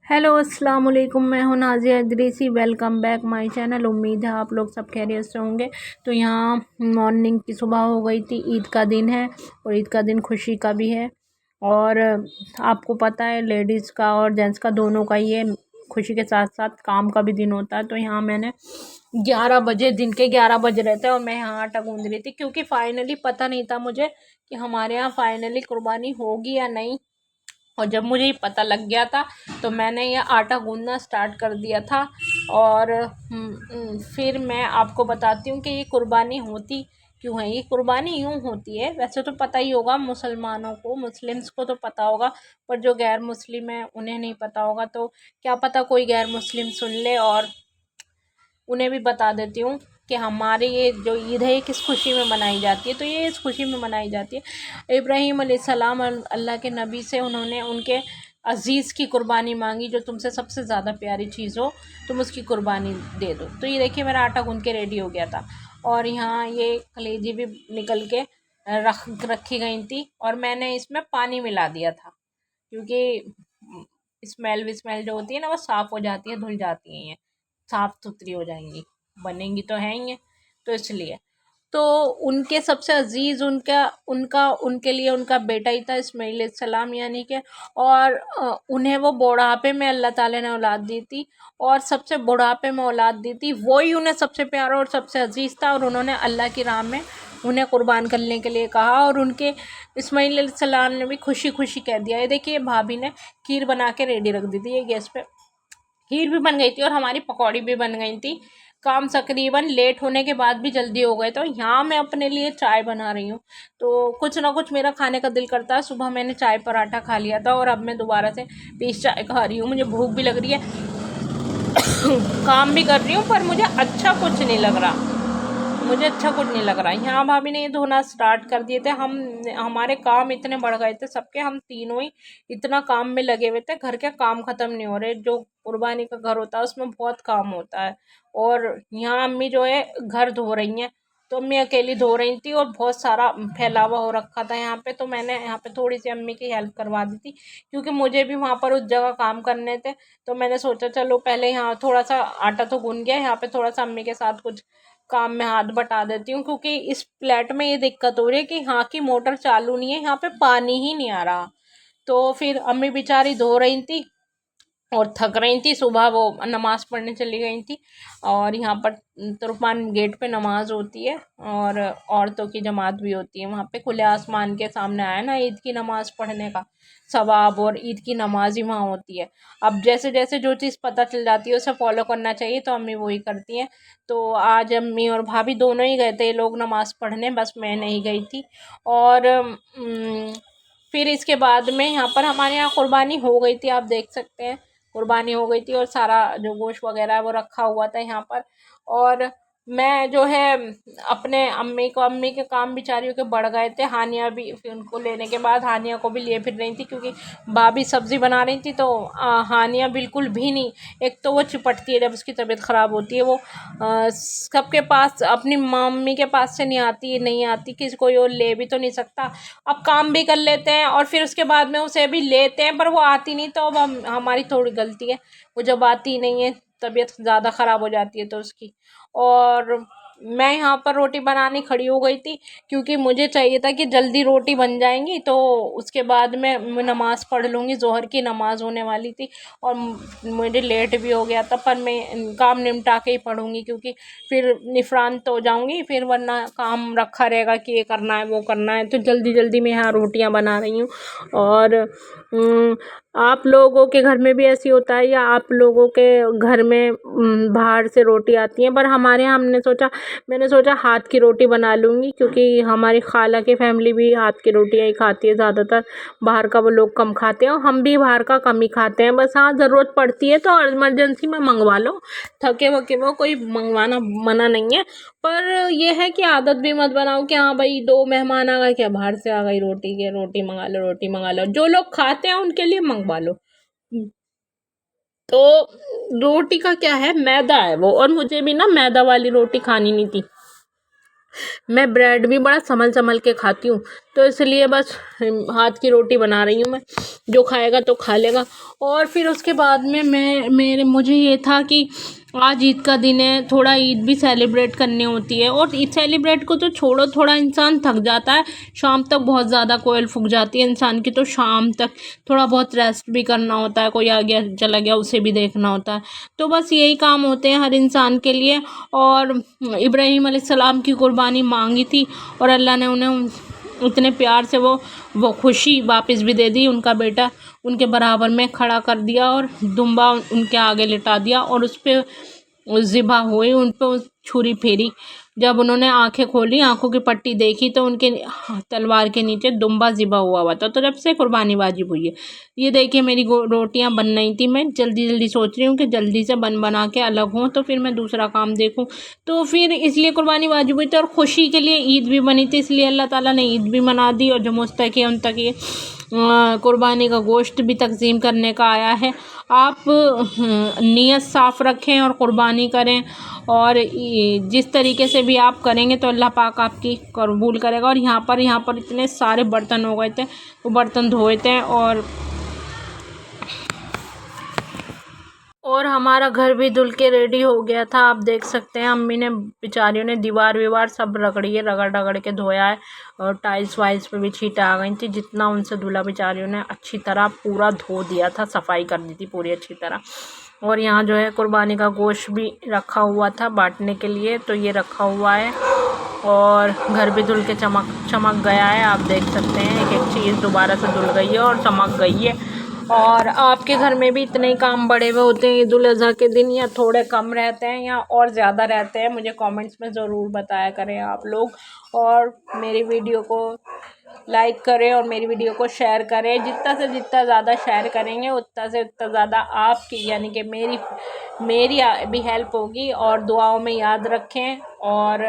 Hello अस्सलाम वालेकुम। मैं हूं Nazia Idrisi. Welcome back my channel. उम्मीद है आप लोग सब खैरियत से होंगे। तो यहाँ मॉर्निंग की सुबह हो गई थी। ईद का दिन है और ईद का दिन खुशी का भी है। और आपको पता है लेडीज़ का और जेंट्स का दोनों का ये खुशी के साथ साथ काम का भी दिन होता है। तो यहाँ मैंने 11 बजे, दिन के 11 बज रहे थे और मैं यहाँ आटा गूंद रही थी, क्योंकि फाइनली पता नहीं था मुझे कि हमारे यहाँ फाइनली कुर्बानी होगी या नहीं। और जब मुझे ये पता लग गया था तो मैंने ये आटा गूंदना स्टार्ट कर दिया था। और फिर मैं आपको बताती हूँ कि ये कुर्बानी होती क्यों है। ये कुर्बानी यूँ होती है, वैसे तो पता ही होगा मुसलमानों को, मुस्लिम्स को तो पता होगा, पर जो गैर मुस्लिम है उन्हें नहीं पता होगा। तो क्या पता कोई गैर मुस्लिम सुन ले, और उन्हें भी बता देती हूँ कि हमारे ये जो ईद है ये किस खुशी में मनाई जाती है। तो ये इस खुशी में मनाई जाती है। इब्राहीम अलैहिस्सलाम अल्लाह के नबी से उन्होंने उनके अज़ीज़ की कुर्बानी मांगी, जो तुमसे सबसे ज़्यादा प्यारी चीज़ हो तुम उसकी कुर्बानी दे दो। तो ये देखिए मेरा आटा गूंद के रेडी हो गया था। और यहाँ ये कलेजी भी निकल के रखी गई थी, और मैंने इसमें पानी मिला दिया था, क्योंकि स्मेल जो होती है ना वो साफ़ हो जाती है, धुल जाती हैं, साफ़ सुथरी हो जाएंगी, बनेंगी तो है ही है। तो इसलिए तो उनके सबसे अजीज़ उनका उनका उनके लिए उनका बेटा ही था, इस्माईल सलाम यानी कि। और उन्हें वो बुढ़ापे में अल्लाह ताला ने औलाद दी थी, और सबसे बुढ़ापे में औलाद दी थी, वही उन्हें सबसे प्यारा और सबसे अजीज़ था। और उन्होंने अल्लाह की राह में उन्हें कुर्बान करने के लिए कहा, और उनके इस्माईल सलाम ने भी खुशी खुशी कह दिया। ये देखिए भाभी ने खीर बना के रेडी रख दी थी, ये गैस पे खीर भी बन गई थी और हमारी पकौड़ी भी बन गई थी। काम तकरीबन लेट होने के बाद भी जल्दी हो गए। तो यहाँ मैं अपने लिए चाय बना रही हूँ, तो कुछ ना कुछ मेरा खाने का दिल करता है। सुबह मैंने चाय पराठा खा लिया था और अब मैं दोबारा से पीस चाय खा रही हूँ। मुझे भूख भी लग रही है काम भी कर रही हूँ, पर मुझे अच्छा कुछ नहीं लग रहा। मुझे अच्छा कुछ नहीं लग रहा। यहाँ भाभी ने ये धोना स्टार्ट कर दिए थे। हमारे काम इतने बढ़ गए थे सबके, हम तीनों ही इतना काम में लगे हुए थे, घर के काम ख़त्म नहीं हो रहे। जो कुर्बानी का घर होता है उसमें बहुत काम होता है। और यहाँ अम्मी जो है घर धो रही हैं, तो अम्मी अकेली धो रही थी और बहुत सारा फैलावा हो रखा था यहाँ पे। तो मैंने यहाँ पे थोड़ी सी अम्मी की हेल्प करवा दी थी, क्योंकि मुझे भी वहाँ पर उस जगह काम करने थे। तो मैंने सोचा चलो पहले यहाँ थोड़ा सा आटा तो गूंद गया, यहाँ पे थोड़ा सा अम्मी के साथ कुछ काम में हाथ बटा देती हूँ, क्योंकि इस फ्लैट में ये दिक्कत हो रही है कि यहाँ की मोटर चालू नहीं है, यहाँ पे पानी ही नहीं आ रहा। तो फिर अम्मी बेचारी धो रही थी और थक रही थी। सुबह वो नमाज़ पढ़ने चली गई थी, और यहाँ पर तुर्कमान गेट पे नमाज होती है और औरतों की जमात भी होती है वहाँ पे। खुले आसमान के सामने आया ना ईद की नमाज़ पढ़ने का सवाब, और ईद की नमाज ही वहाँ होती है। अब जैसे जैसे जो चीज़ पता चल जाती है उसे फॉलो करना चाहिए, तो अम्मी वही करती हैं। तो आज अम्मी और भाभी दोनों ही गए थे ये लोग नमाज़ पढ़ने, बस मैं नहीं गई थी। और फिर इसके बाद में यहाँ पर हमारे यहाँ कुर्बानी हो गई थी, आप देख सकते हैं कुर्बानी हो गई थी, और सारा जो गोश्त वगैरह है वो रखा हुआ था यहाँ पर। और मैं जो है अपने अम्मी के काम बेचारियों के बढ़ गए थे। हानिया भी, फिर उनको लेने के बाद हानिया को भी लिए फिर रही थी, क्योंकि भाभी सब्ज़ी बना रही थी। तो हानिया बिल्कुल भी नहीं, एक तो वो चिपटती है जब उसकी तबीयत ख़राब होती है, वो सबके पास, अपनी मम्मी के पास से नहीं आती, किसी कोई और ले भी तो नहीं सकता। अब काम भी कर लेते हैं और फिर उसके बाद में उसे भी लेते हैं, पर वो आती नहीं। तो अब हमारी थोड़ी गलती है, वो जब आती नहीं है तबीयत ज़्यादा ख़राब हो जाती है तो उसकी। और मैं यहाँ पर रोटी बनाने खड़ी हो गई थी, क्योंकि मुझे चाहिए था कि जल्दी रोटी बन जाएंगी, तो उसके बाद मैं नमाज़ पढ़ लूँगी। ज़ोहर की नमाज़ होने वाली थी और मुझे लेट भी हो गया था, पर मैं काम निपटा के ही पढ़ूँगी, क्योंकि फिर निफ़रान हो जाऊँगी, फिर वरना काम रखा रहेगा कि ये करना है वो करना है। तो जल्दी जल्दी मैं यहाँ रोटियाँ बना रही हूँ। और आप लोगों के घर में भी ऐसी होता है, या आप लोगों के घर में बाहर से रोटी आती है? पर हमारे यहाँ मैंने सोचा हाथ की रोटी बना लूँगी, क्योंकि हमारी खाला की फैमिली भी हाथ की रोटियाँ ही खाती है ज़्यादातर। बाहर का वो लोग कम खाते हैं और हम भी बाहर का कम ही खाते हैं। बस हाँ, ज़रूरत पड़ती है तो इमरजेंसी में मंगवा लो, थके वके वो कोई मंगवाना मना नहीं है। पर ये है कि आदत भी मत बनाओ कि हाँ भाई 2 मेहमान आ गए, क्या बाहर से आ गई रोटी, के रोटी मंगा लो। जो लोग खाते हैं उनके लिए मंगवा लो। तो रोटी का क्या है, मैदा है वो, और मुझे भी ना मैदा वाली रोटी खानी नहीं थी। मैं ब्रेड भी बड़ा संभल के खाती हूँ। तो इसलिए बस हाथ की रोटी बना रही हूँ मैं, जो खाएगा तो खा लेगा। और फिर उसके बाद में मुझे ये था कि आज ईद का दिन है, थोड़ा ईद भी सेलिब्रेट करनी होती है। और ईद सेलिब्रेट को तो छोड़ो, थोड़ा इंसान थक जाता है, शाम तक बहुत ज़्यादा कोयल फूक जाती है इंसान की, तो शाम तक थोड़ा बहुत रेस्ट भी करना होता है, कोई आ गया चला गया उसे भी देखना होता है। तो बस यही काम होते हैं हर इंसान के लिए। और इब्राहीम अलैहिस्सलाम की कुर्बानी मांगी थी और अल्लाह ने उन्हें इतने प्यार से वो खुशी वापस भी दे दी। उनका बेटा उनके बराबर में खड़ा कर दिया और दुम्बा उनके आगे लिटा दिया और उस पर ज़िबा हुई, उन पर छुरी फेरी। जब उन्होंने आंखें खोली, आंखों की पट्टी देखी, तो उनके तलवार के नीचे दुम्बा ज़िबा हुआ था। तो जब से कुर्बानी वाजिब हुई है। ये देखिए मेरी रोटियां बन रही थी, मैं जल्दी जल्दी सोच रही हूँ कि जल्दी से बना के अलग हों, तो फिर मैं दूसरा काम देखूँ। तो फिर इसलिए कुर्बानी वाजिब हुई थी और ख़ुशी के लिए ईद भी बनी थी, इसलिए अल्लाह ताला ने ईद भी मना दी। और जो मुस्तहिक़ है उन तक ये कुर्बानी का गोश्त भी तक़सीम करने का आया है। आप नीयत साफ़ रखें और कुर्बानी करें, और जिस तरीके से भी आप करेंगे तो अल्लाह पाक आपकी कबूल करेगा। और यहाँ पर इतने सारे बर्तन हो गए थे, वो बर्तन धोए थे। और हमारा घर भी धुल के रेडी हो गया था। आप देख सकते हैं अम्मी ने बेचारियों ने दीवार वीवार सब रगड़ के धोया है, और टाइल्स वाइल्स पे भी छींटे आ गई थी। जितना उनसे धुला बेचारियों ने अच्छी तरह पूरा धो दिया था, सफाई कर दी थी पूरी अच्छी तरह। और यहाँ जो है कुर्बानी का गोश्त भी रखा हुआ था बांटने के लिए, तो ये रखा हुआ है। और घर भी धुल के चमक गया है। आप देख सकते हैं एक एक चीज़ दोबारा से धुल गई है और चमक गई है। और आपके घर में भी इतने ही काम बड़े हुए होते हैं ईद उल अज़हा के दिन, या थोड़े कम रहते हैं या और ज़्यादा रहते हैं? मुझे कमेंट्स में ज़रूर बताया करें आप लोग। और मेरी वीडियो को लाइक करें और मेरी वीडियो को शेयर करें। जितना से जितना ज़्यादा शेयर करेंगे उतना से उतना ज़्यादा आपकी यानी कि मेरी भी हेल्प होगी। और दुआओं में याद रखें और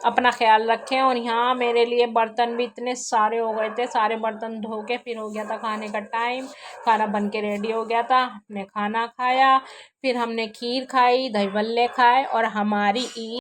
अपना ख्याल रखें। और यहाँ मेरे लिए बर्तन भी इतने सारे हो गए थे, सारे बर्तन धो के फिर हो गया था खाने का टाइम। खाना बन के रेडी हो गया था, हमने खाना खाया, फिर हमने खीर खाई, दही भल्ले खाए, और हमारी ईद